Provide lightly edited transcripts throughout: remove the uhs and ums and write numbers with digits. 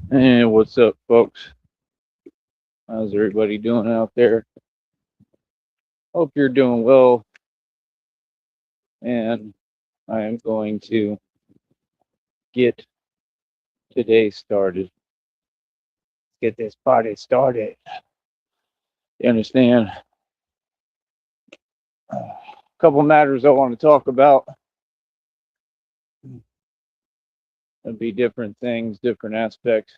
And what's up, folks? How's everybody doing out there? Hope you're doing well. And I am going to get today started. Get this party started. You understand? A couple matters I want to talk about. It'll be different things, different aspects,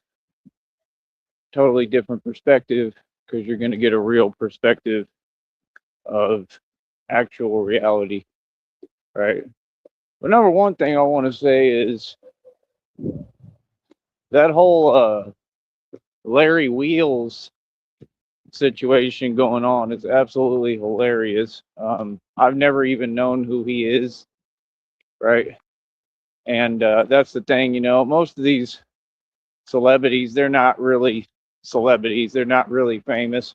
totally different perspective, because you're going to get a real perspective of actual reality, right? But number one thing I want to say is that whole Larry Wheels situation going on is absolutely hilarious. I've never even known who he is, right? And that's the thing, most of these celebrities, they're not really celebrities, they're not really famous.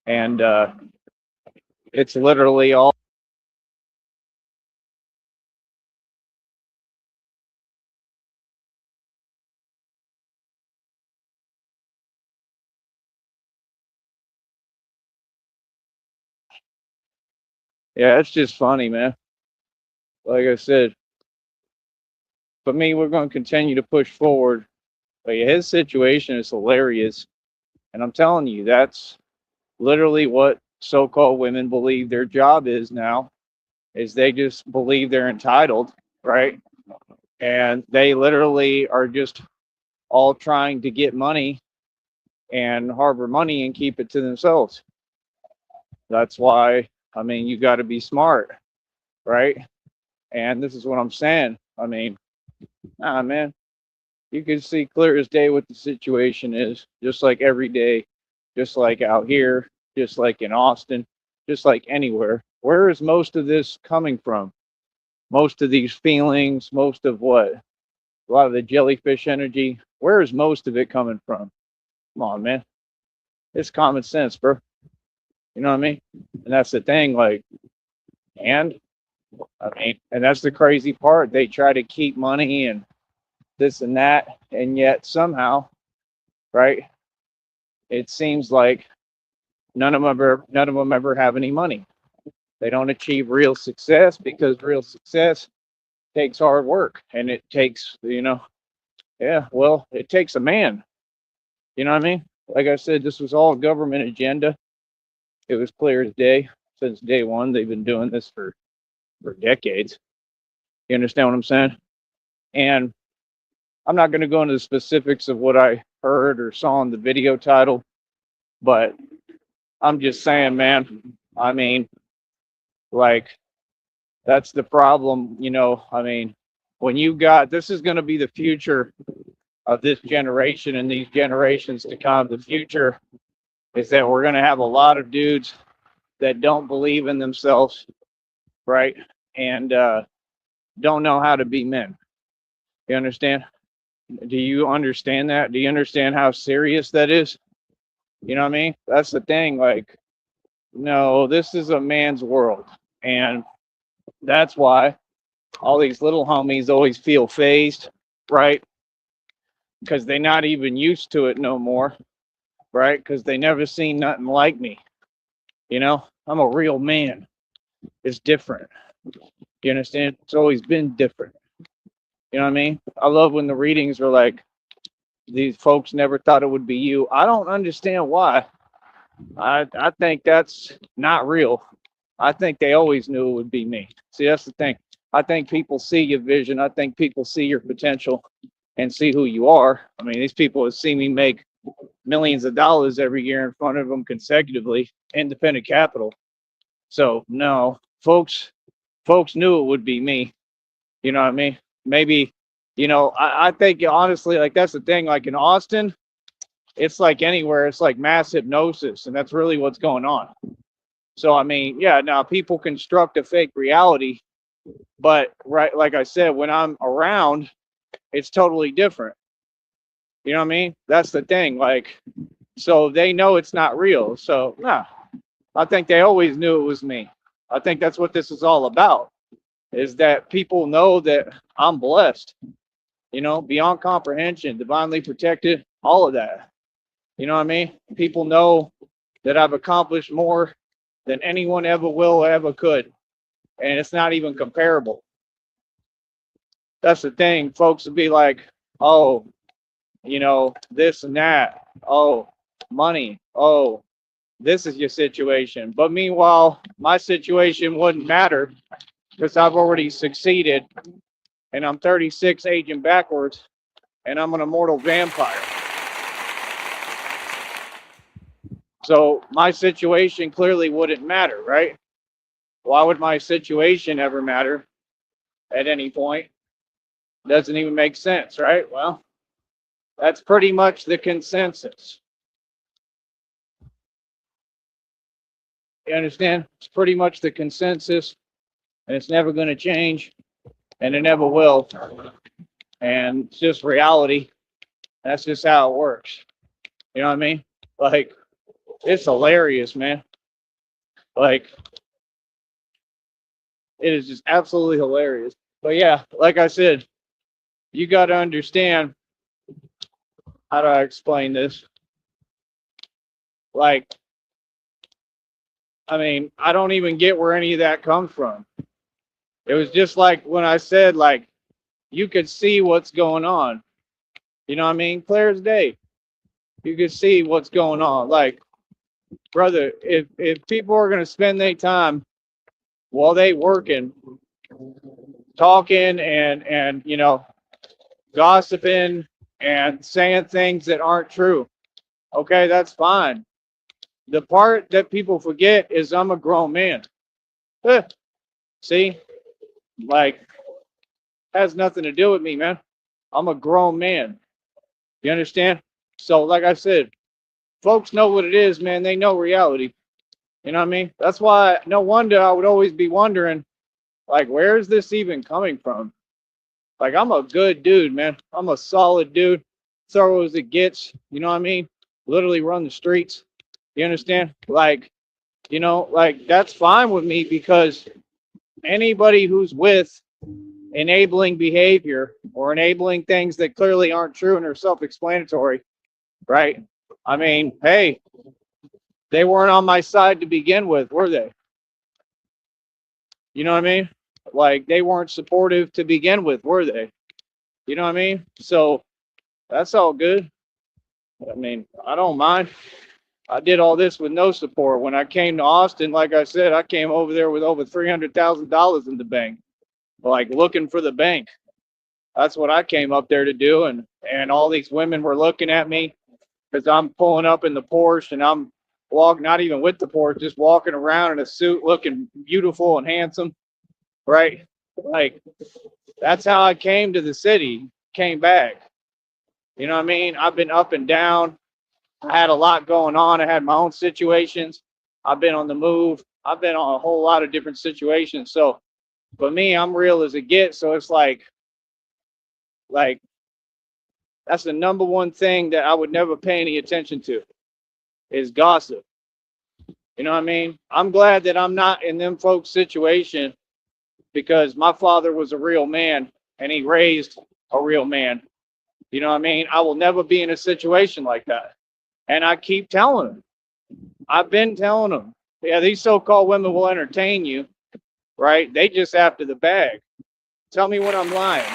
And it's literally all, yeah, it's just funny, man. Like I said, for me, we're going to continue to push forward. But yeah, his situation is hilarious. And I'm telling you, that's literally what so called women believe their job is now is they just believe they're entitled, right? And they literally are just all trying to get money and harbor money and keep it to themselves. That's why, I mean, you got to be smart, right? And this is what I'm saying. I mean, man, you can see clear as day what the situation is, just like every day, just like out here, just like in Austin, just like anywhere. Where is most of this coming from? Most of these feelings, most of what? A lot of the jellyfish energy. Where is most of it coming from? Come on, man. It's common sense, bro. You know what I mean? And that's the thing. Like, and and that's the crazy part. They try to keep money and this and that, and yet somehow, right? It seems like none of them ever have any money. They don't achieve real success because real success takes hard work, and it takes, yeah, well, it takes a man. You know what I mean? Like I said, this was all a government agenda. It was clear as day since day one. They've been doing this for decades. You understand what I'm saying? And I'm not going to go into the specifics of what I heard or saw in the video title, but I'm just saying, man, I mean, like, that's the problem, I mean, when you got this is going to be the future of this generation and these generations to come. The future is that we're going to have a lot of dudes that don't believe in themselves, right? And don't know how to be men. You understand? Do you understand that? Do you understand how serious that is? You know what I mean? That's the thing. Like, no, this is a man's world. And that's why all these little homies always feel phased, right? Because they're not even used to it no more, right? Because they never seen nothing like me. I'm a real man. It's different. You understand? It's always been different. You know what I mean? I love when the readings are like, these folks never thought it would be you. I don't understand why. I think that's not real. I think they always knew it would be me. See, that's the thing. I think people see your vision. I think people see your potential and see who you are. I mean, these people have seen me make millions of dollars every year in front of them consecutively, independent capital. So no, folks knew it would be me. You know what I mean? Maybe, I think honestly, like that's the thing. Like in Austin, it's like anywhere, it's like mass hypnosis, and that's really what's going on. So I mean, yeah, now people construct a fake reality, but right, like I said, when I'm around, it's totally different. You know what I mean? That's the thing. Like, so they know it's not real. So nah, I think they always knew it was me. I think that's what this is all about. Is that people know that I'm blessed, beyond comprehension, divinely protected, all of that. You know what I mean? People know that I've accomplished more than anyone ever will, ever could. And it's not even comparable. That's the thing. Folks would be like, oh, this and that. Oh, money. Oh, this is your situation. But meanwhile, my situation wouldn't matter because I've already succeeded and I'm 36 aging backwards and I'm an immortal vampire. So my situation clearly wouldn't matter, right? Why would my situation ever matter at any point? Doesn't even make sense, right? Well, that's pretty much the consensus. You understand? It's pretty much the consensus, and it's never going to change, and it never will. And it's just reality. That's just how it works. You know what I mean? Like, it's hilarious, man. Like, it is just absolutely hilarious. But yeah, like I said, you got to understand, how do I explain this? Like, I mean, I don't even get where any of that comes from. It was just like when I said, like, you could see what's going on. You know what I mean? Clear as day. You could see what's going on. Like, brother, if people are gonna spend their time while they working, talking and gossiping and saying things that aren't true, okay, that's fine. The part that people forget is I'm a grown man. See, like, has nothing to do with me, man. I'm a grown man. You understand? So, like I said, folks know what it is, man. They know reality. You know what I mean? That's why no wonder I would always be wondering, like, where is this even coming from? Like, I'm a good dude, man. I'm a solid dude, thorough as it gets. You know what I mean? Literally run the streets. You understand? Like, like, that's fine with me because anybody who's with enabling behavior or enabling things that clearly aren't true and are self-explanatory, right? I mean, hey, they weren't on my side to begin with, were they? You know what I mean? Like, they weren't supportive to begin with, were they? You know what I mean? So that's all good. I mean, I don't mind. I did all this with no support. When I came to Austin, like I said, I came over there with over $300,000 in the bank, like looking for the bank. That's what I came up there to do. And all these women were looking at me because I'm pulling up in the Porsche and I'm walking, not even with the Porsche, just walking around in a suit looking beautiful and handsome, right? Like, that's how I came to the city, came back. You know what I mean? I've been up and down. I had a lot going on. I had my own situations. I've been on the move. I've been on a whole lot of different situations. So for me, I'm real as it gets. So it's like that's the number one thing that I would never pay any attention to is gossip. You know what I mean? I'm glad that I'm not in them folks' situation because my father was a real man and he raised a real man. You know what I mean? I will never be in a situation like that. And I keep telling them. I've been telling them, yeah, these so-called women will entertain you, right? They just after the bag. Tell me when I'm lying.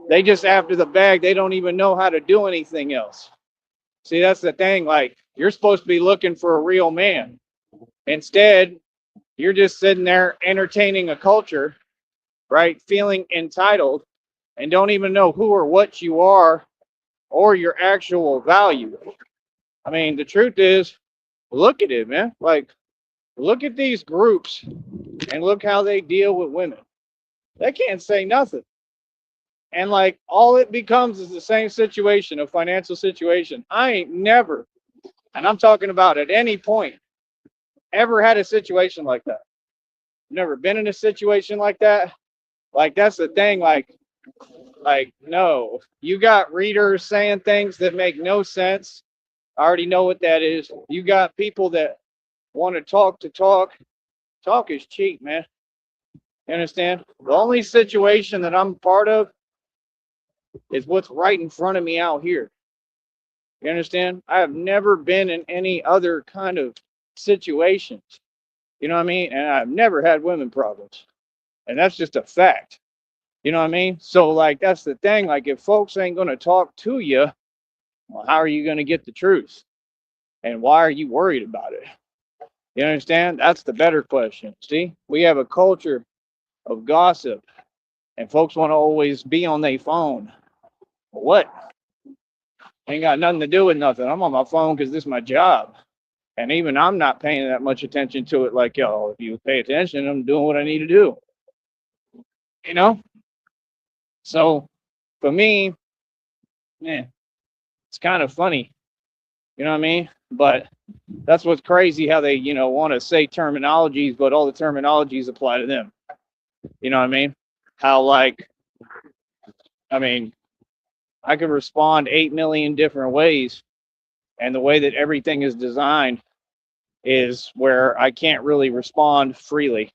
They just after the bag. They don't even know how to do anything else. See, that's the thing. Like, you're supposed to be looking for a real man. Instead, you're just sitting there entertaining a culture, right? Feeling entitled and don't even know who or what you are or your actual value. I mean, the truth is, look at it, man. Like, look at these groups and look how they deal with women. They can't say nothing. And like, all it becomes is the same situation, a financial situation. I ain't never, and I'm talking about at any point, ever had a situation like that. Never been in a situation like that. Like, that's the thing. Like, no, you got readers saying things that make no sense. I already know what that is. You got people that want to talk to talk. Talk is cheap, man. You understand? The only situation that I'm part of is what's right in front of me out here. You understand? I have never been in any other kind of situations. You know what I mean? And I've never had women problems. And that's just a fact. You know what I mean? So, like, that's the thing. Like, if folks ain't going to talk to you, well, how are you going to get the truth? And why are you worried about it? You understand? That's the better question. See, we have a culture of gossip, and folks want to always be on their phone. What? Ain't got nothing to do with nothing. I'm on my phone because this is my job. And even I'm not paying that much attention to it. Like, yo, if you pay attention, I'm doing what I need to do. You know? So for me, man, it's kind of funny. You know what I mean? But that's what's crazy how they, want to say terminologies, but all the terminologies apply to them. You know what I mean? How, like, I mean, I could respond 8 million different ways. And the way that everything is designed is where I can't really respond freely.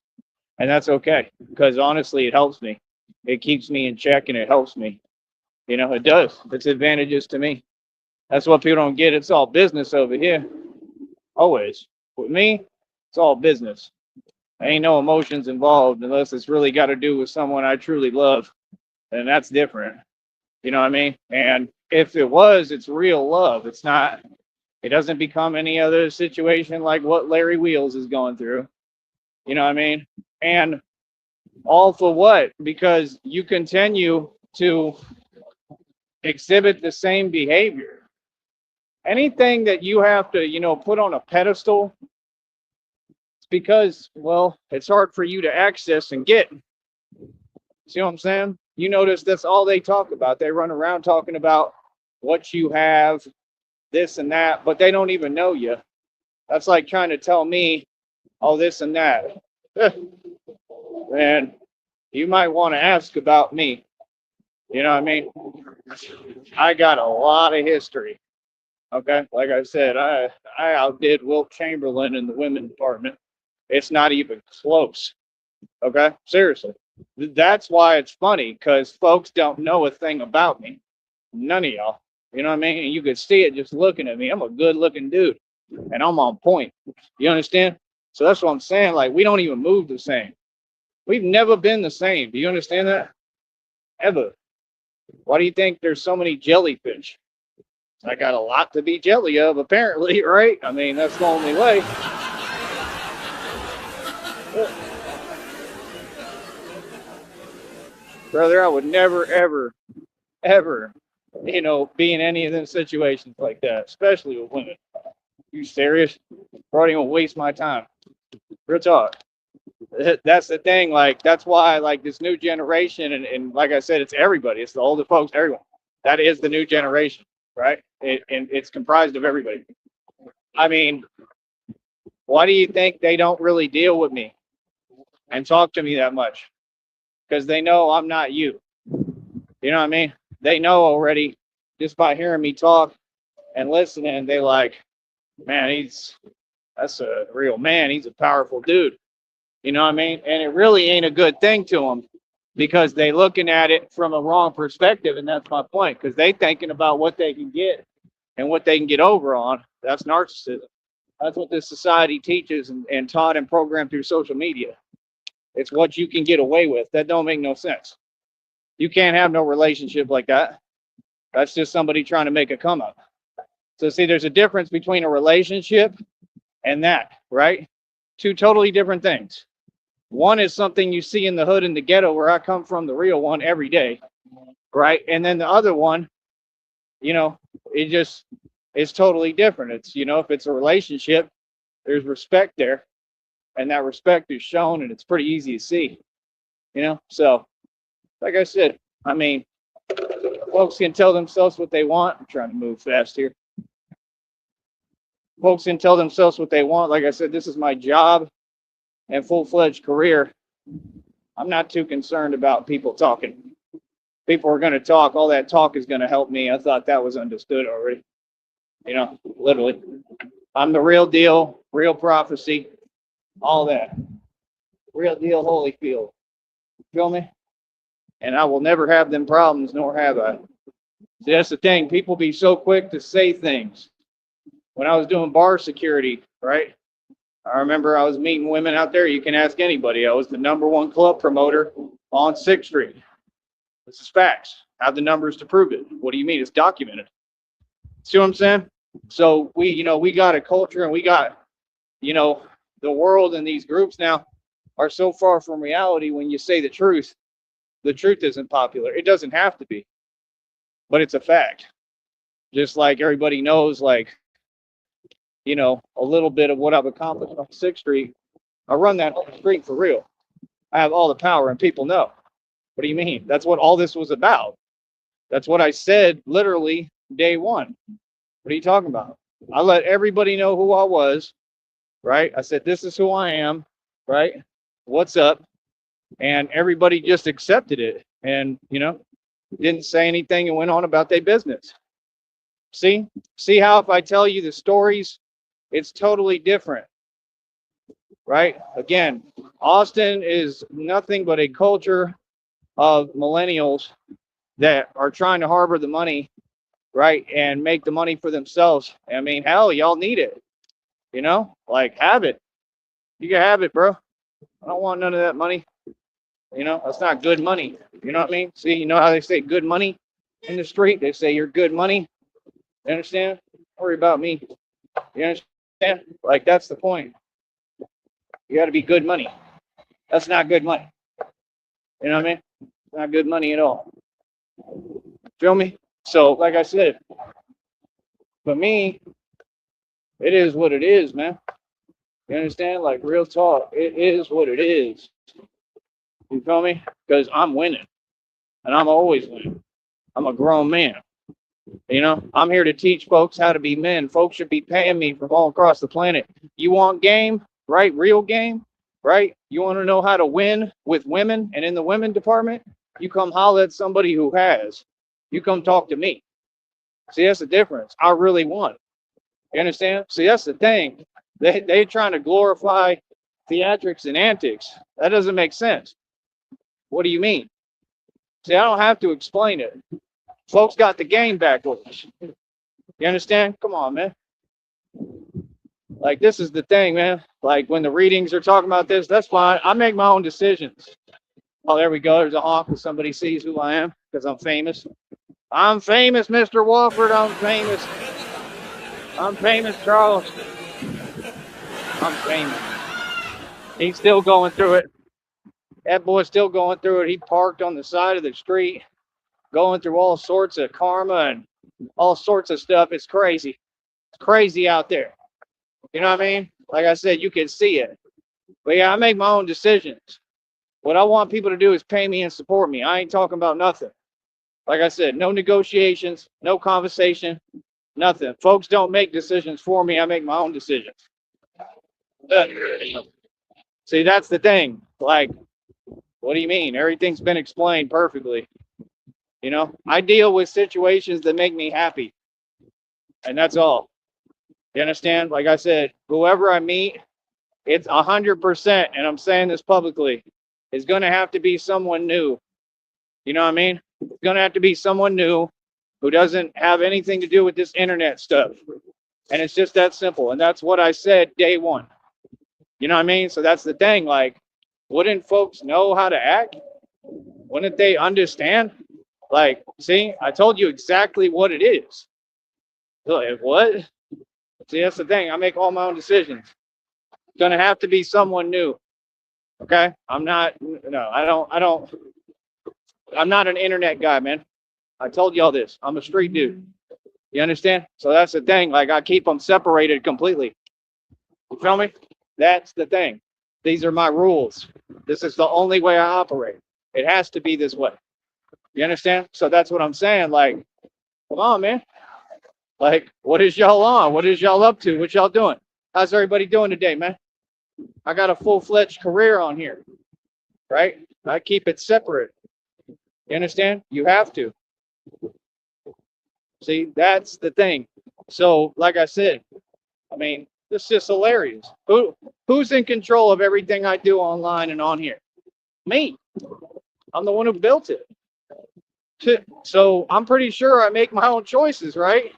And that's okay, because honestly, it helps me. It keeps me in check and it helps me. It does. It's advantages to me. That's what people don't get. It's all business over here. Always. With me, it's all business. Ain't no emotions involved unless it's really got to do with someone I truly love. And that's different. You know what I mean? And if it was, it's real love. It's not, it doesn't become any other situation like what Larry Wheels is going through. You know what I mean? And all for what? Because you continue to exhibit the same behavior. Anything that you have to, put on a pedestal, it's because, well, it's hard for you to access and get. See what I'm saying? You notice that's all they talk about. They run around talking about what you have, this and that, but they don't even know you. That's like trying to tell me all this and that. Man, you might want to ask about me. You know what I mean? I got a lot of history. Okay, like I said, I outdid Wilt Chamberlain in the women's department. It's not even close. Okay, seriously. That's why it's funny, because folks don't know a thing about me. None of y'all. You know what I mean? And you could see it just looking at me. I'm a good looking dude, and I'm on point. You understand? So that's what I'm saying. Like, we don't even move the same. We've never been the same. Do you understand that? Ever. Why do you think there's so many jellyfish? I got a lot to be jelly of, apparently, right? I mean, that's the only way. Brother, I would never, ever, ever, be in any of them situations like that, especially with women. You serious? Bro, I don't waste my time. Real talk. That's the thing. Like, that's why, like, this new generation, and like I said, it's everybody. It's the older folks, everyone. That is the new generation, right? And it's comprised of everybody. I mean, why do you think they don't really deal with me and talk to me that much? Because they know I'm not you. You know what I mean? They know already just by hearing me talk and listening. They like, man, that's a real man. He's a powerful dude. You know what I mean? And it really ain't a good thing to them because they looking at it from a wrong perspective. And that's my point, because they thinking about what they can get and what they can get over on. That's narcissism. That's what this society teaches and taught and programmed through social media. It's what you can get away with. That don't make no sense. You can't have no relationship like that. That's just somebody trying to make a come up. So see, there's a difference between a relationship and that, right? Two totally different things. One is something you see in the hood in the ghetto where I come from, the real one, every day, right? And then the other one, it just is totally different. It's, if it's a relationship, there's respect there, and that respect is shown, and it's pretty easy to see, So, like I said, I mean, folks can tell themselves what they want. I'm trying to move fast here. Folks can tell themselves what they want. Like I said, this is my job and full-fledged career. I'm not too concerned about people talking. People are going to talk. All that talk is going to help me. I thought that was understood already. Literally. I'm the real deal, real prophecy, all that. Real deal Holyfield. Feel me? and I will never have them problems, nor have I. See, that's the thing. People be so quick to say things. When I was doing bar security, right? I remember I was meeting women out there. You can ask anybody. I was the #1 club promoter on 6th Street. This is facts. I have the numbers to prove it. What do you mean? It's documented. See what I'm saying? So we got a culture, and we got, the world, and these groups now are so far from reality. When you say the truth isn't popular. It doesn't have to be, but it's a fact. Just like everybody knows, like, a little bit of what I've accomplished on 6th Street. I run that whole street for real. I have all the power, and people know. What do you mean? That's what all this was about. That's what I said literally day one. What are you talking about? I let everybody know who I was, right? I said, this is who I am, right? What's up? And everybody just accepted it and, didn't say anything and went on about their business. See how if I tell you the stories, it's totally different, right? Again, Austin is nothing but a culture of millennials that are trying to harbor the money, right, and make the money for themselves. I mean, hell, y'all need it, like, have it. You can have it, bro. I don't want none of that money. That's not good money. You know what I mean? See, you know how they say good money in the street? They say you're good money. You understand? Don't worry about me. You understand? Like, that's the point. You got to be good money. That's not good money. You know what I mean? It's not good money at all. Feel me? So, like I said, for me, it is what it is, man. You understand? Like, real talk. It is what it is. You feel me? Because I'm winning. And I'm always winning. I'm a grown man. I'm here to teach folks how to be men. Folks should be paying me from all across the planet. You want game, right? Real game, right? You want to know how to win with women and in the women department? You come holler at somebody who has. You come talk to me. See, that's the difference. I really won. You understand? See, that's the thing. They're trying to glorify theatrics and antics. That doesn't make sense. What do you mean? See, I don't have to explain it. Folks got the game backwards. You understand? Come on, man. Like, this is the thing, man. Like, when the readings are talking about this, that's fine. I make my own decisions. Oh, there we go. There's a honk if somebody sees who I am because I'm famous. I'm famous, Mr. Walford. I'm famous. I'm famous, Charles. I'm famous. He's still going through it. That boy's still going through it. He parked on the side of the street, going through all sorts of karma and all sorts of stuff. It's crazy. It's crazy out there. You know what I mean? Like I said, you can see it. But yeah, I make my own decisions. What I want people to do is pay me and support me. I ain't talking about nothing. Like I said, no negotiations, no conversation, nothing. Folks don't make decisions for me. I make my own decisions. See, that's the thing. Like, what do you mean? Everything's been explained perfectly. I deal with situations that make me happy. And that's all. You understand? Like I said, whoever I meet, it's 100%, and I'm saying this publicly, is going to have to be someone new. You know what I mean? It's going to have to be someone new who doesn't have anything to do with this internet stuff. And it's just that simple. And that's what I said day one. You know what I mean? So that's the thing. Like, wouldn't folks know how to act? Wouldn't they understand? Like, see, I told you exactly what it is. Like, what? See, that's the thing. I make all my own decisions. It's going to have to be someone new. Okay? I'm not an internet guy, man. I told y'all this. I'm a street dude. You understand? So that's the thing. Like, I keep them separated completely. You feel me? That's the thing. These are my rules. This is the only way I operate. It has to be this way. You understand? So that's what I'm saying. Like, come on, man. Like, what is y'all on? What is y'all up to? What y'all doing? How's everybody doing today, man? I got a full-fledged career on here, right? I keep it separate. You understand? You have to. See, that's the thing. So, like I said, I mean, this is just hilarious. Who's in control of everything I do online and on here? Me. I'm the one who built it. So I'm pretty sure I make my own choices, right?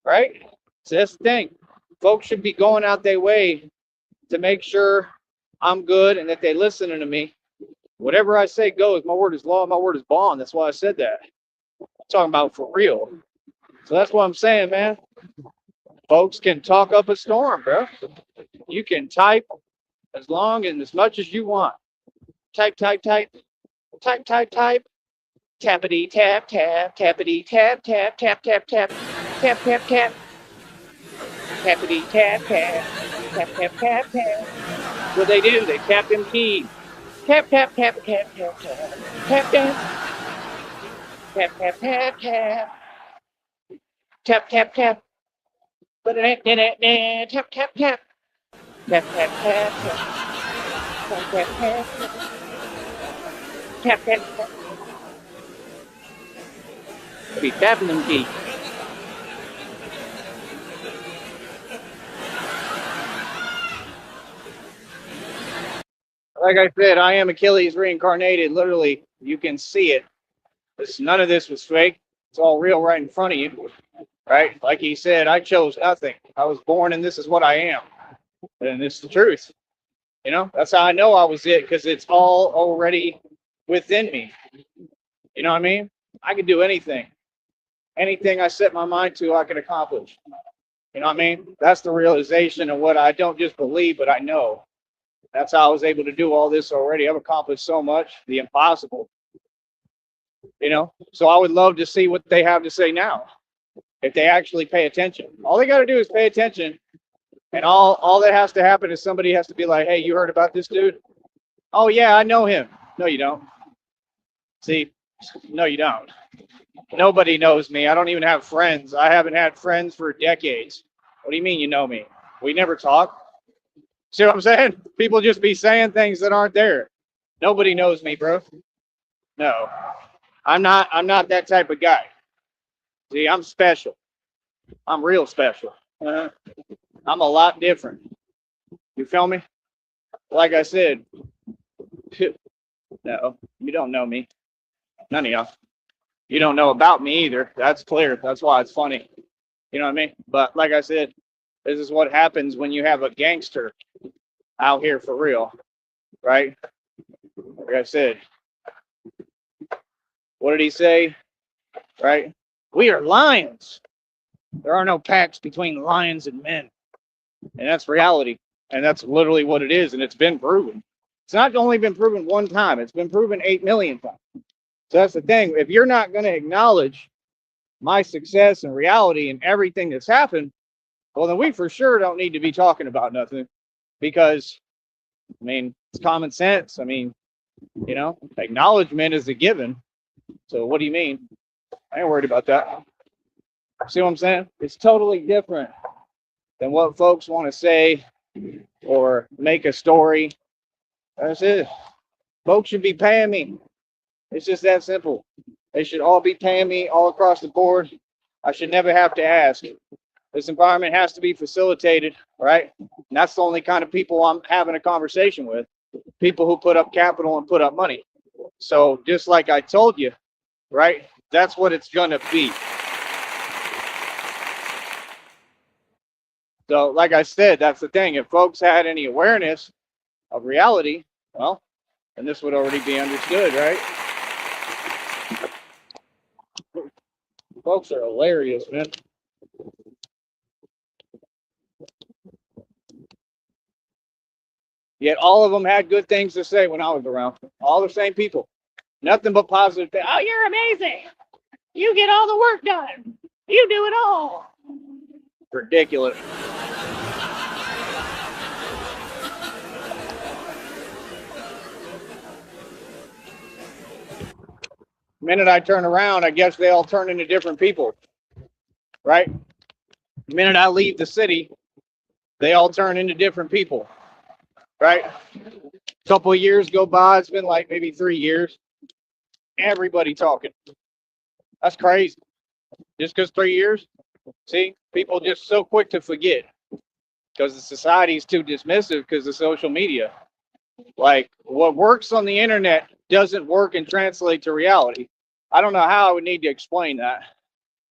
Right? So that's the thing. Folks should be going out their way to make sure I'm good and that they listening to me. Whatever I say goes. My word is law, my word is bond. That's why I said that. I'm talking about for real. So that's what I'm saying, man. Folks can talk up a storm, bro. You can type as long and as much as you want. Type, type, type, type, type, type. Tappity tap tap, tappity tap tap, tap tap tap, tap tap tap, tappity tap tap, tap tap tap tap. What they do? They tap them keys. Tap tap tap tap tap tap, tap tap tap tap tap tap, tap tap tap. But it tap tap tap, tap tap tap tap, tap tap tap tap, tap tap tap. Be tapping them keys. Like I said, I am Achilles reincarnated. Literally, you can see it. None of this was fake. It's all real right in front of you. Right? Like he said, I chose nothing. I was born and this is what I am. And it's the truth. You know, that's how I know I was it, because it's all already within me. You know what I mean? I can do anything. Anything I set my mind to, I can accomplish. You know what I mean? That's the realization of what I don't just believe, but I know. That's how I was able to do all this already. I've accomplished so much, the impossible. You know? So I would love to see what they have to say now, if they actually pay attention. All they got to do is pay attention. And all that has to happen is somebody has to be like, hey, you heard about this dude? Oh, yeah, I know him. No, you don't. See, no, you don't. Nobody knows me. I don't even have friends. I haven't had friends for decades. What do you mean you know me? We never talk. See what I'm saying? People just be saying things that aren't there. Nobody knows me, bro. No. I'm not that type of guy. See, I'm special. I'm real special. I'm a lot different. You feel me? Like I said, no, you don't know me. None of y'all. You don't know about me either. That's clear. That's why it's funny. You know what I mean? But like I said, this is what happens when you have a gangster out here for real, right? Like I said, what did he say? Right? We are lions. There are no pacts between lions and men. And that's reality. And that's literally what it is. And it's been proven. It's not only been proven one time, it's been proven 8 million times. So that's the thing. If you're not going to acknowledge my success and reality and everything that's happened, well, then we for sure don't need to be talking about nothing, because, I mean, it's common sense. I mean, you know, acknowledgement is a given. So what do you mean? I ain't worried about that. See what I'm saying? It's totally different than what folks want to say or make a story. That's it. Folks should be paying me. It's just that simple. They should all be paying me all across the board. I should never have to ask. This environment has to be facilitated, right? And that's the only kind of people I'm having a conversation with. People who put up capital and put up money. So just like I told you, right? That's what it's going to be. So like I said, that's the thing. If folks had any awareness of reality, well, then this would already be understood, right? Folks are hilarious, man. Yet all of them had good things to say when I was around. All the same people. Nothing but positive things. Oh, you're amazing. You get all the work done. You do it all. Ridiculous. The minute I turn around, I guess they all turn into different people. Right? The minute I leave the city, they all turn into different people. Right? A couple of years go by. It's been like maybe 3 years. Everybody talking. That's crazy. Just because 3 years? See, people just so quick to forget because the society is too dismissive because of social media. Like what works on the internet doesn't work and translate to reality. I don't know how I would need to explain that.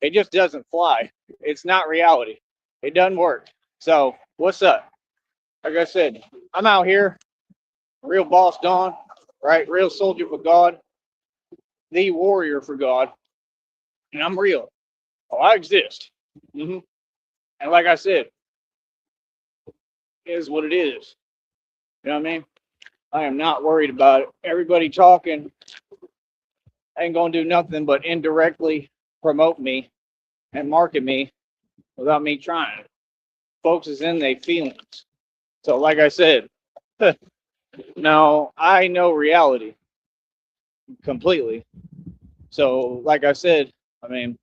It just doesn't fly. It's not reality. It doesn't work. So what's up? Like I said, I'm out here, real boss Don, right? Real soldier for God, the warrior for God, and I'm real. Oh, I exist. hmm And like I said, it is what it is. You know what I mean? I am not worried about it. Everybody talking ain't gonna do nothing but indirectly promote me and market me without me trying. Folks is in their feelings. So like I said, now I know reality completely. So like I said, I mean,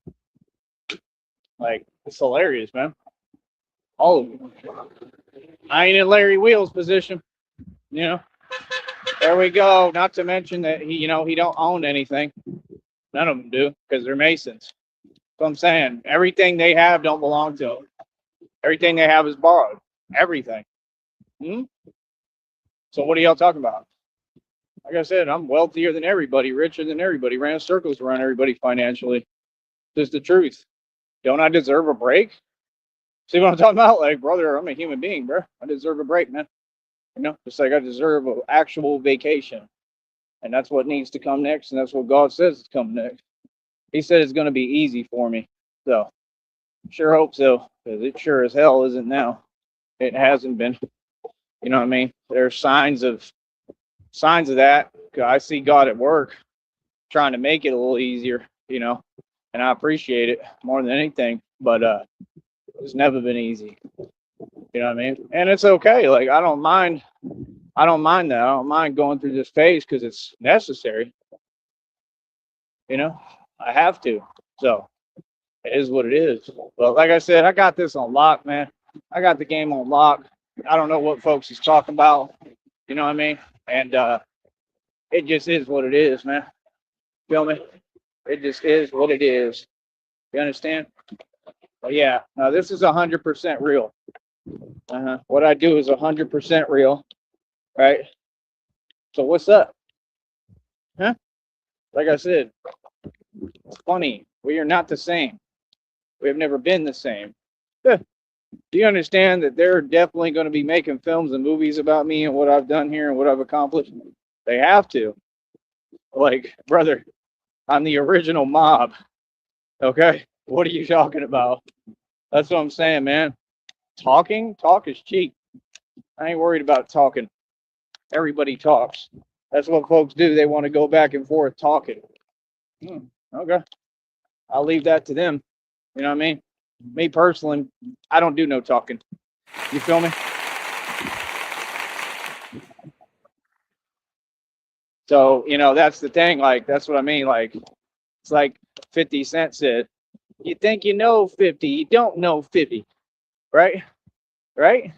like it's hilarious, man. All of them. I ain't in Larry Wheels' position, you know. There we go. Not to mention that he don't own anything. None of them do because they're Masons. So I'm saying everything they have don't belong to them. Everything they have is borrowed. Everything. Hmm? So what are y'all talking about? Like I said, I'm wealthier than everybody, richer than everybody, ran circles around everybody financially. Just the truth. Don't I deserve a break? See what I'm talking about? Like, brother, I'm a human being, bro. I deserve a break, man. Just like I deserve an actual vacation. And that's what needs to come next. And that's what God says is coming next. He said it's going to be easy for me. So, sure hope so. Because it sure as hell isn't now. It hasn't been. You know what I mean? There's signs of that. I see God at work trying to make it a little easier, and I appreciate it more than anything. But it's never been easy. You know what I mean? And it's okay. Like I don't mind. I don't mind that. I don't mind going through this phase because it's necessary. You know, I have to. So it is what it is. But like I said, I got this on lock, man. I got the game on lock. I don't know what folks is talking about. You know what I mean? And it just is what it is, man. Feel me? It just is what it is. You understand? But yeah, now this is 100% real. What I do is 100% real, right? So what's up? Huh? Like I said, it's funny. We are not the same. We have never been the same. Yeah. Do you understand that they're definitely going to be making films and movies about me and what I've done here and what I've accomplished? They have to. Like, brother, I'm the original mob. Okay? What are you talking about? That's what I'm saying, man. Talk is cheap. I ain't worried about talking. Everybody talks. That's what folks do. They want to go back and forth talking. Okay. I'll leave that to them. You know what I mean? Me personally, I don't do no talking. You feel me? So, that's the thing. Like, that's what I mean. Like, it's like 50 Cent said, you think you know 50, you don't know 50. Right? Right?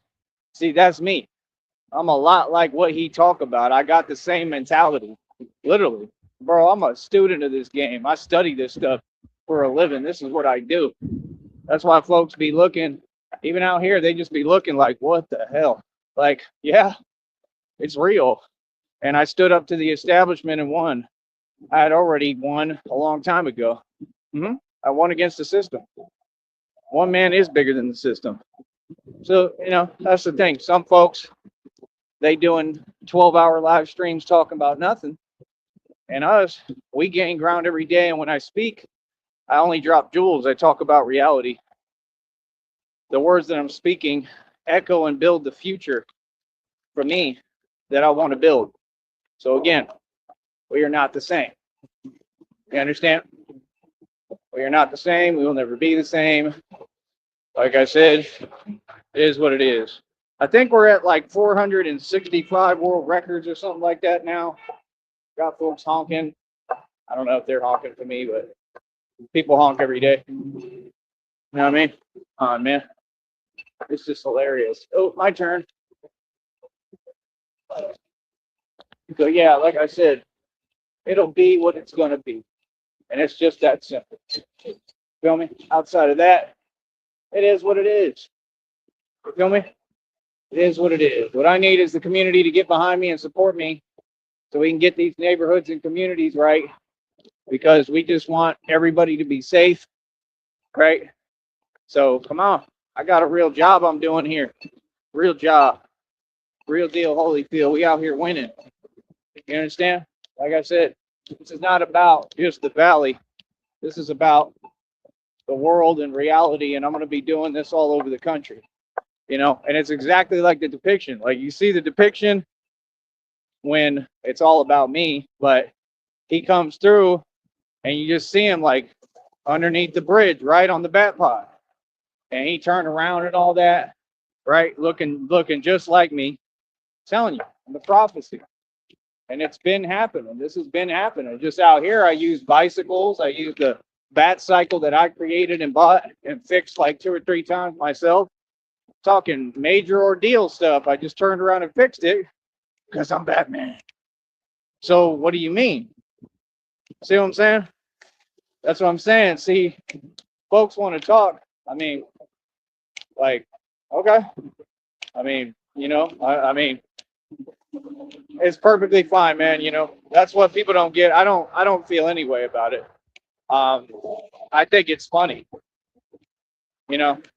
See, that's me. I'm a lot like what he talk about. I got the same mentality. Literally. Bro, I'm a student of this game. I study this stuff for a living. This is what I do. That's why folks be looking, even out here, they just be looking like, what the hell? Like, yeah, it's real. And I stood up to the establishment and won. I had already won a long time ago. I won against the system. One man is bigger than the system. So, that's the thing. Some folks, they doing 12-hour live streams talking about nothing. And us, we gain ground every day. And when I speak, I only drop jewels. I talk about reality. The words that I'm speaking echo and build the future for me that I want to build. So again, we are not the same. You understand? We are not the same. We will never be the same. Like I said, it is what it is. I think we're at like 465 world records or something like that now. Got folks honking. I don't know if they're honking for me, but people honk every day. You know what I mean? Man. It's just hilarious. Oh, my turn. So yeah, like I said, it'll be what it's gonna be. And it's just that simple. Feel me? Outside of that, it is what it is. You feel me? It is what it is. What I need is the community to get behind me and support me so we can get these neighborhoods and communities right, because we just want everybody to be safe, right? So come on. I got a real job I'm doing here. Real job. Real deal, Holyfield. We out here winning. You understand? Like I said, this is not about just the valley. This is about the world and reality, and I'm going to be doing this all over the country. And it's exactly like the depiction. Like, you see the depiction when it's all about me, but he comes through and you just see him like underneath the bridge, right on the bat pod, and he turned around and all that, right, looking just like me. I'm telling you, I'm the prophecy. And it's been happening. This has been happening. Just out here, I use bicycles. I use the bat cycle that I created and bought and fixed like 2 or 3 times myself. Talking major ordeal stuff. I just turned around and fixed it because I'm Batman. So what do you mean? See what I'm saying? That's what I'm saying. See, folks want to talk. I mean, like, okay. I mean, I mean, it's perfectly fine, man. That's what people don't get. I don't feel any way about it. I think it's funny.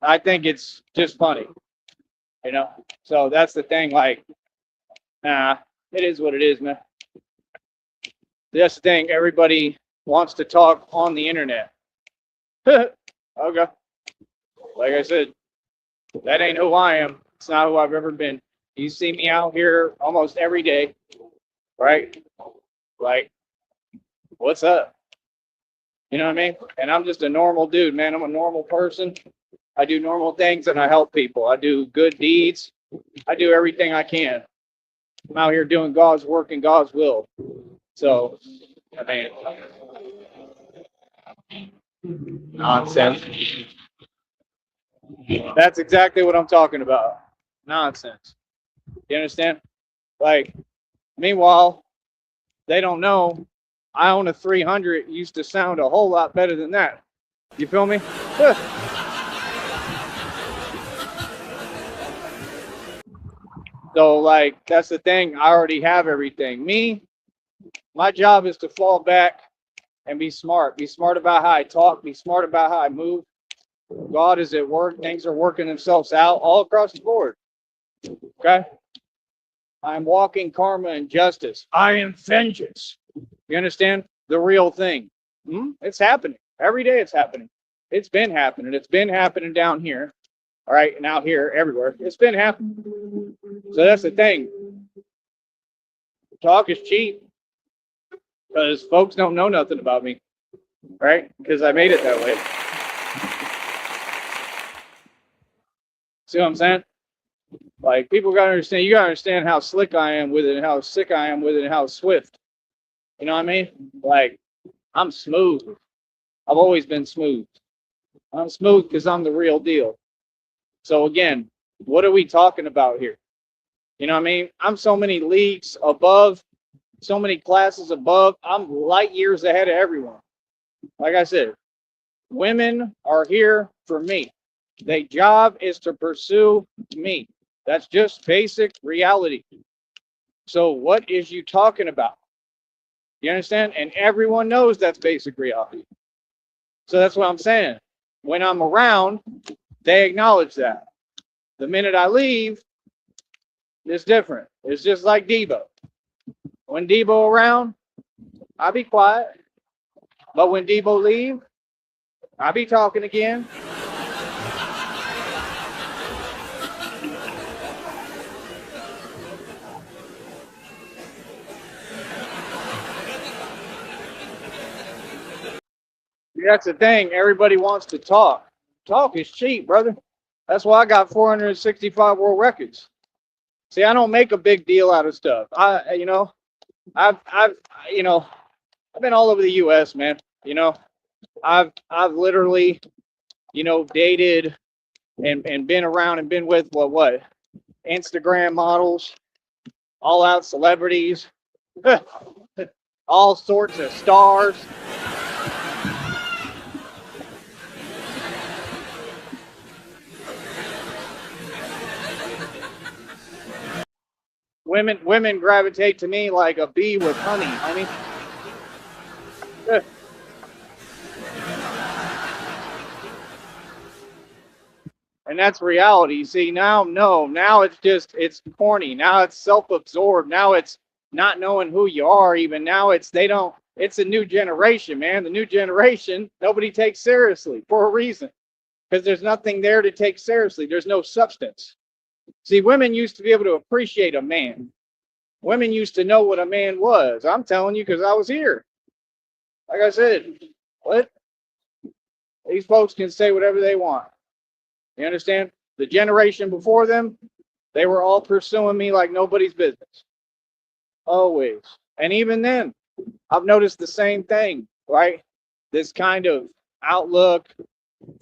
I think it's just funny. So that's the thing. Like, nah, it is what it is, man. That's the thing. Everybody wants to talk on the internet. Okay. Like I said, that ain't who I am. It's not who I've ever been. You see me out here almost every day, right? Like, what's up? You know what I mean? And I'm just a normal dude, man. I'm a normal person. I do normal things and I help people. I do good deeds. I do everything I can. I'm out here doing God's work and God's will. So, I mean, nonsense. That's exactly what I'm talking about. Nonsense. You understand? Like, meanwhile, they don't know I own a 300. It used to sound a whole lot better than that. You feel me? So, like, that's the thing. I already have everything. My job is to fall back and be smart. Be smart about how I talk. Be smart about how I move. God is at work. Things are working themselves out all across the board. Okay? I'm walking karma and justice. I am vengeance. You understand? The real thing. It's happening. Every day it's happening. It's been happening. It's been happening down here. All right, and out here, everywhere. It's been happening. So that's the thing. Talk is cheap because folks don't know nothing about me, right? Because I made it that way. See what I'm saying? Like, people gotta understand. You gotta understand how slick I am with it, and how sick I am with it, and how swift. You know what I mean? Like, I'm smooth. I've always been smooth. I'm smooth because I'm the real deal. So again, what are we talking about here? You know what I mean? I'm so many leagues above, so many classes above. I'm light years ahead of everyone. Like I said, women are here for me. Their job is to pursue me. That's just basic reality. So what is you talking about? You understand? And everyone knows that's basic reality. So that's what I'm saying. When I'm around, they acknowledge that. The minute I leave, it's different. It's just like Debo. When Debo around, I be quiet. But when Debo leave, I be talking again. That's the thing. Everybody wants to talk. Talk is cheap, brother. That's why I got 465 world records. See, I don't make a big deal out of stuff. I've been all over the U.S., man. I've literally, dated and been around and been with what Instagram models, all out celebrities, all sorts of stars. Women gravitate to me like a bee with honey. I mean, and that's reality. See, now, no, now it's corny. Now it's self-absorbed. Now it's not knowing who you are. Even now, they don't. It's a new generation, man. The new generation, nobody takes seriously for a reason, because there's nothing there to take seriously. There's no substance. See, women used to be able to appreciate a man. Women used to know what a man was. I'm telling you, because I was here. Like I said, what? These folks can say whatever they want. You understand? The generation before them, they were all pursuing me like nobody's business. Always. And even then, I've noticed the same thing, right? This kind of outlook,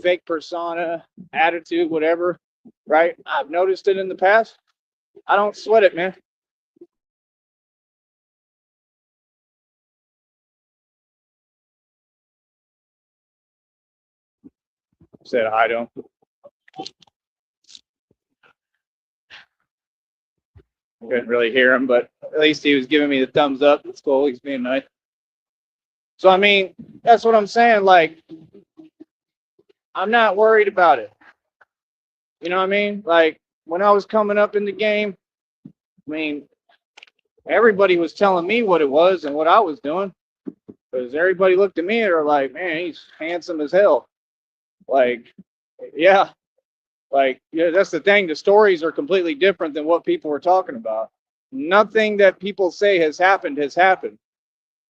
fake persona, attitude, whatever, right? I've noticed it in the past. I don't sweat it, man. Said I don't. Couldn't really hear him, but at least he was giving me the thumbs up. It's cool. He's being nice. So, I mean, that's what I'm saying. Like, I'm not worried about it. You know what I mean? Like, when I was coming up in the game, I mean, everybody was telling me what it was and what I was doing. Because everybody looked at me and were like, man, he's handsome as hell. Like, yeah. Like, yeah, that's the thing. The stories are completely different than what people were talking about. Nothing that people say has happened has happened.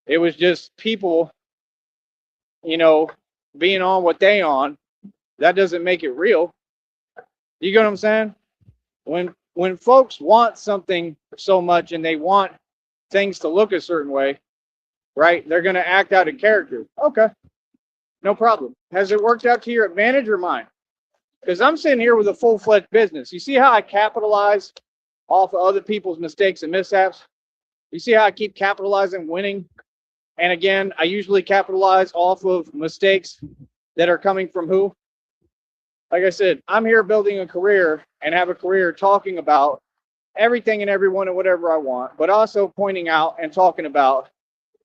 It was just people, being on what they on. That doesn't make it real. You get what I'm saying? When folks want something so much and they want things to look a certain way, right? They're going to act out of character. Okay, no problem. Has it worked out to your advantage or mine? Because I'm sitting here with a full-fledged business. You see how I capitalize off of other people's mistakes and mishaps? You see how I keep capitalizing, winning? And again, I usually capitalize off of mistakes that are coming from who? Like I said, I'm here building a career and have a career talking about everything and everyone and whatever I want, but also pointing out and talking about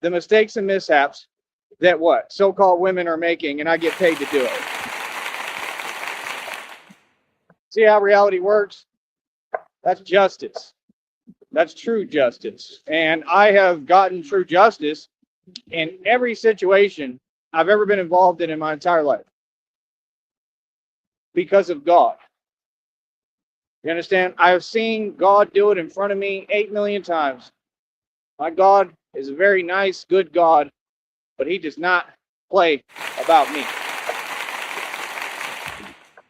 the mistakes and mishaps that what so-called women are making, and I get paid to do it. See how reality works? That's justice. That's true justice. And I have gotten true justice in every situation I've ever been involved in my entire life because of God. You understand? I have seen God do it in front of me 8 million times. My God is a very nice, good God, but he does not play about me.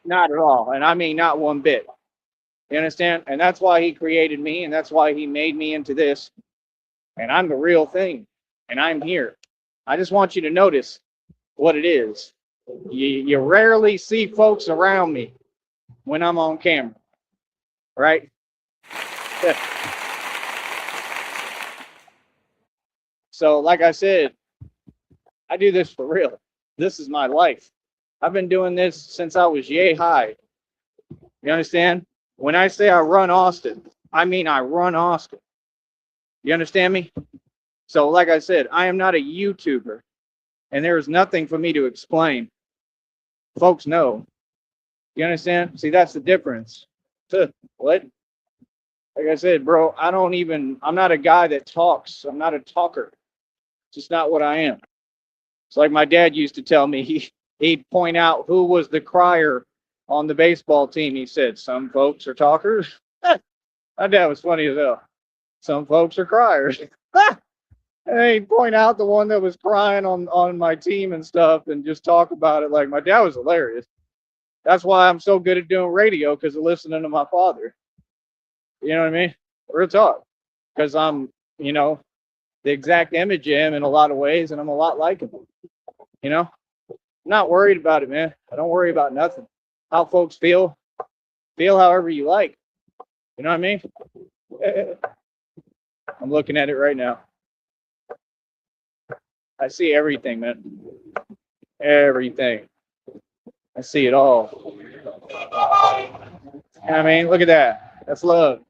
Not at all. And I mean, not one bit. You understand? And that's why he created me, and that's why he made me into this. And I'm the real thing, and I'm here. I just want you to notice what it is. You rarely see folks around me when I'm on camera, right? So, like I said, I do this for real. This is my life. I've been doing this since I was yay high. You understand? When I say I run Austin, I mean I run Austin. You understand me? So, like I said, I am not a YouTuber, and there is nothing for me to explain. Folks know. You understand? See, that's the difference. What? Like I said, bro, I'm not a guy that talks. I'm not a talker. It's just not what I am. It's like my dad used to tell me, he'd point out who was the crier on the baseball team. He said, some folks are talkers. My dad was funny as hell. Some folks are criers. And he'd point out the one that was crying on my team and stuff and just talk about it. Like, my dad was hilarious. That's why I'm so good at doing radio, because of listening to my father. You know what I mean? Real talk. Because I'm, the exact image of him in a lot of ways, and I'm a lot like him. I'm not worried about it, man. I don't worry about nothing. How folks feel however you like. You know what I mean? I'm looking at it right now. I see everything, man. Everything. I see it all. You know what I mean? Look at that. That's love.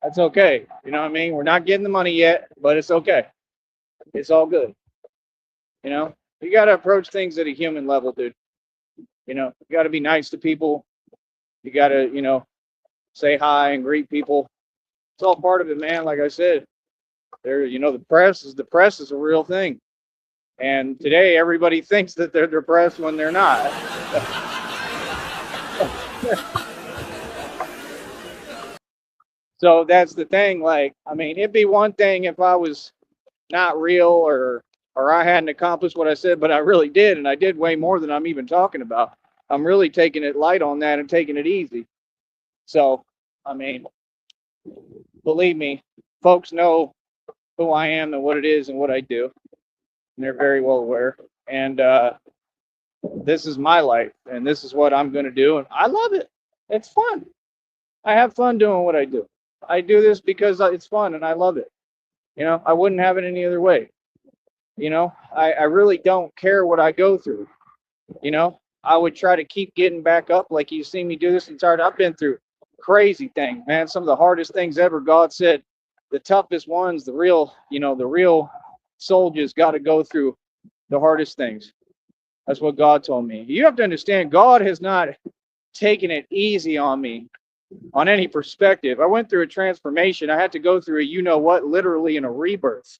That's okay. You know what I mean? We're not getting the money yet, but it's okay. It's all good. You know, you got to approach things at a human level, dude. You got to be nice to people. You got to, say hi and greet people. It's all part of it, man. Like I said, the press is a real thing. And today, everybody thinks that they're depressed when they're not. So that's the thing. Like, I mean, it'd be one thing if I was not real or I hadn't accomplished what I said, but I really did, and I did way more than I'm even talking about. I'm really taking it light on that and taking it easy. So, I mean, believe me, folks know who I am and what it is and what I do, and they're very well aware. And this is my life, and this is what I'm going to do, and I love it. It's fun. I have fun doing what I do. I do this because it's fun and I love it. I wouldn't have it any other way. I really don't care what I go through. I would try to keep getting back up. Like you see me do this entire. I've been through crazy things, man. Some of the hardest things ever. God said the toughest ones, the real soldiers got to go through the hardest things. That's what God told me. You have to understand, God has not taken it easy on me on any perspective. I went through a transformation. I had to go through a literally in a rebirth.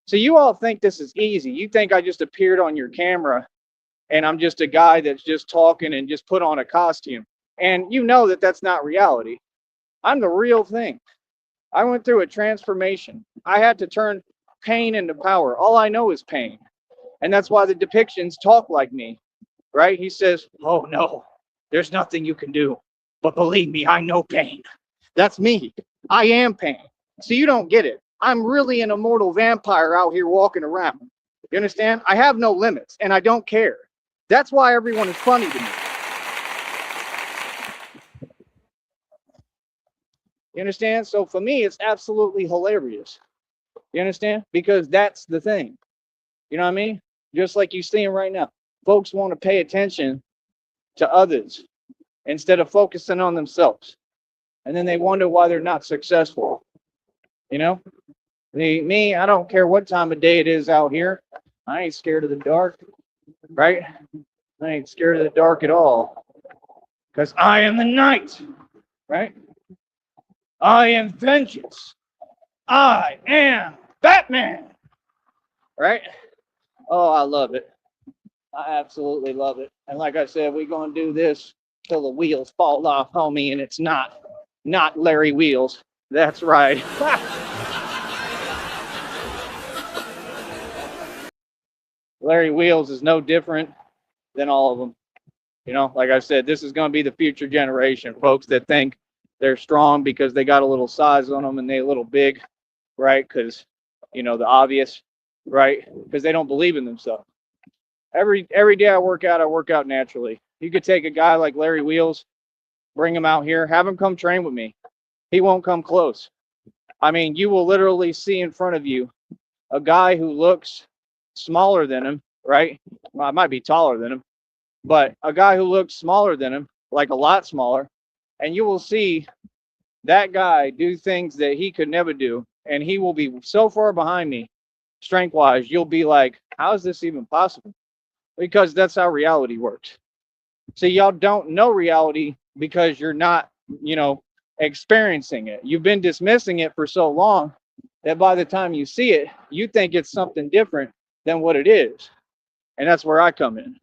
So you all think this is easy. You think I just appeared on your camera and I'm just a guy that's just talking and just put on a costume. And you know that that's not reality. I'm the real thing. I went through a transformation. I had to turn pain into power. All I know is pain. And that's why the depictions talk like me, right? He says, "Oh no, there's nothing you can do. But believe me, I know pain." That's me. I am pain. So you don't get it. I'm really an immortal vampire out here walking around. You understand? I have no limits and I don't care. That's why everyone is funny to me. You understand? So for me, it's absolutely hilarious. You understand? Because that's the thing. You know what I mean? Just like you're seeing right now. Folks want to pay attention to others instead of focusing on themselves. And then they wonder why they're not successful. You know? Me, I don't care what time of day it is out here. I ain't scared of the dark, right? I ain't scared of the dark at all. Because I am the night, right? I am vengeance. I am Batman, right? Oh, I love it. I absolutely love it. And like I said, we're going to do this till the wheels fall off, homie, and it's not Larry Wheels. That's right. Larry Wheels is no different than all of them. Like I said, this is going to be the future generation, folks that think they're strong because they got a little size on them and they a little big, right? Because, the obvious, right? Because they don't believe in themselves. Every day I work out naturally. You could take a guy like Larry Wheels, bring him out here, have him come train with me. He won't come close. I mean, you will literally see in front of you a guy who looks smaller than him, right? Well, I might be taller than him, but a guy who looks smaller than him, like a lot smaller, and you will see that guy do things that he could never do, and he will be so far behind me, strength-wise, you'll be like, how is this even possible? Because that's how reality works. So y'all don't know reality because you're not, experiencing it. You've been dismissing it for so long that by the time you see it, you think it's something different than what it is. And that's where I come in.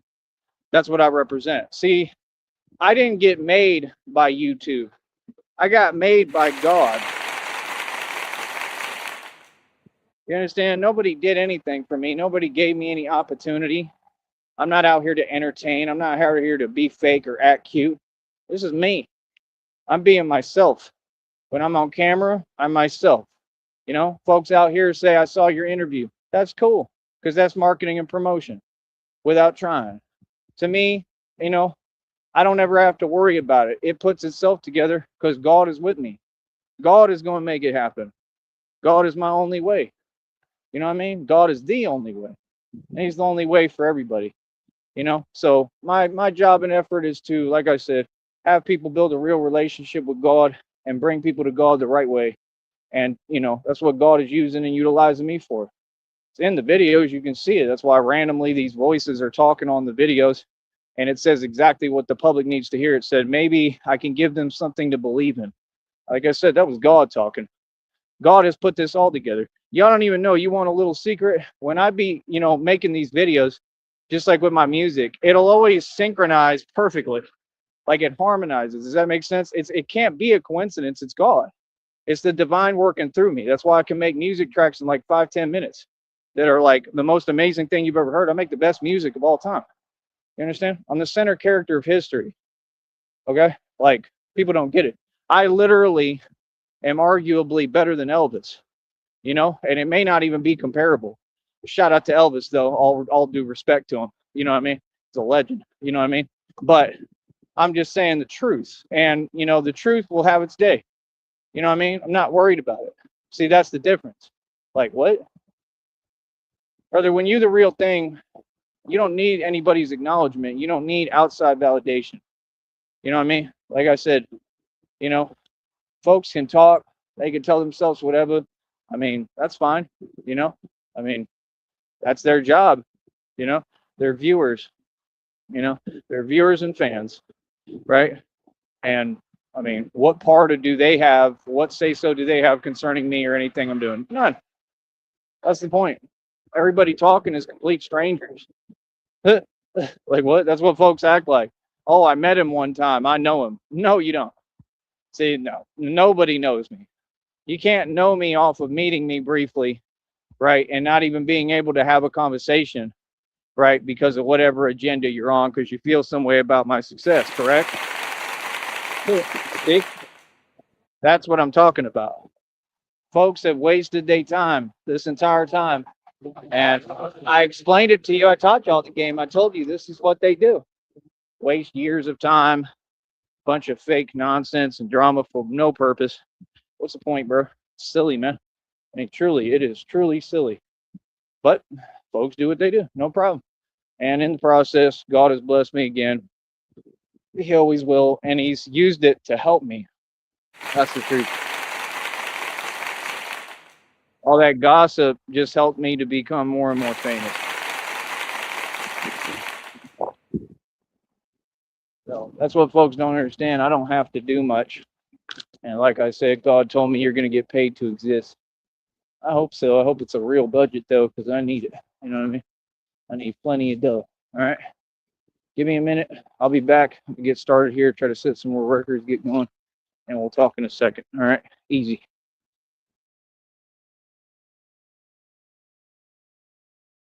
That's what I represent. See, I didn't get made by YouTube. I got made by God. You understand? Nobody did anything for me. Nobody gave me any opportunity. I'm not out here to entertain. I'm not out here to be fake or act cute. This is me. I'm being myself. When I'm on camera, I'm myself. Folks out here say, I saw your interview. That's cool because that's marketing and promotion without trying. To me, I don't ever have to worry about it. It puts itself together because God is with me. God is going to make it happen. God is my only way. You know what I mean? God is the only way. And he's the only way for everybody. So my job and effort is to, like I said, have people build a real relationship with God and bring people to God the right way. And, that's what God is using and utilizing me for. It's in the videos. You can see it. That's why randomly these voices are talking on the videos. And it says exactly what the public needs to hear. It said, maybe I can give them something to believe in. Like I said, that was God talking. God has put this all together. Y'all don't even know. You want a little secret? When I be, making these videos, just like with my music, it'll always synchronize perfectly. Like it harmonizes. Does that make sense? It can't be a coincidence. It's God. It's the divine working through me. That's why I can make music tracks in like 5-10 minutes that are like the most amazing thing you've ever heard. I make the best music of all time. You understand? I'm the center character of history. Okay? Like, people don't get it. I literally am arguably better than Elvis, and it may not even be comparable. Shout out to Elvis, though. All due respect to him. You know what I mean? He's a legend. You know what I mean? But I'm just saying the truth. And, the truth will have its day. You know what I mean? I'm not worried about it. See, that's the difference. Like, what? Brother, when you're the real thing, you don't need anybody's acknowledgement. You don't need outside validation. You know what I mean? Like I said, folks can talk. They can tell themselves whatever. I mean, that's fine. I mean, that's their job. They're viewers. They're viewers and fans, right? And I mean, what part do they have? What say so do they have concerning me or anything I'm doing? None. That's the point. Everybody talking is complete strangers. Like what? That's what folks act like. Oh, I met him one time. I know him. No, you don't. See, no, nobody knows me. You can't know me off of meeting me briefly, right? And not even being able to have a conversation, right? Because of whatever agenda you're on, because you feel some way about my success, correct? See? That's what I'm talking about. Folks have wasted their time this entire time. And I explained it to you. I taught y'all the game. I told you this is what they do. Waste years of time, bunch of fake nonsense and drama for no purpose. What's the point, bro? It's silly, man. I mean, truly, it is truly silly. But folks do what they do. No problem. And in the process, God has blessed me again. He always will. And he's used it to help me. That's the truth. All that gossip just helped me to become more and more famous. So that's what folks don't understand. I don't have to do much. And like I said, God told me you're going to get paid to exist. I hope so. I hope it's a real budget, though, because I need it. You know what I mean? I need plenty of dough. All right. Give me a minute. I'll be back. Get started here. Try to set some more records, get going. And we'll talk in a second. All right. Easy.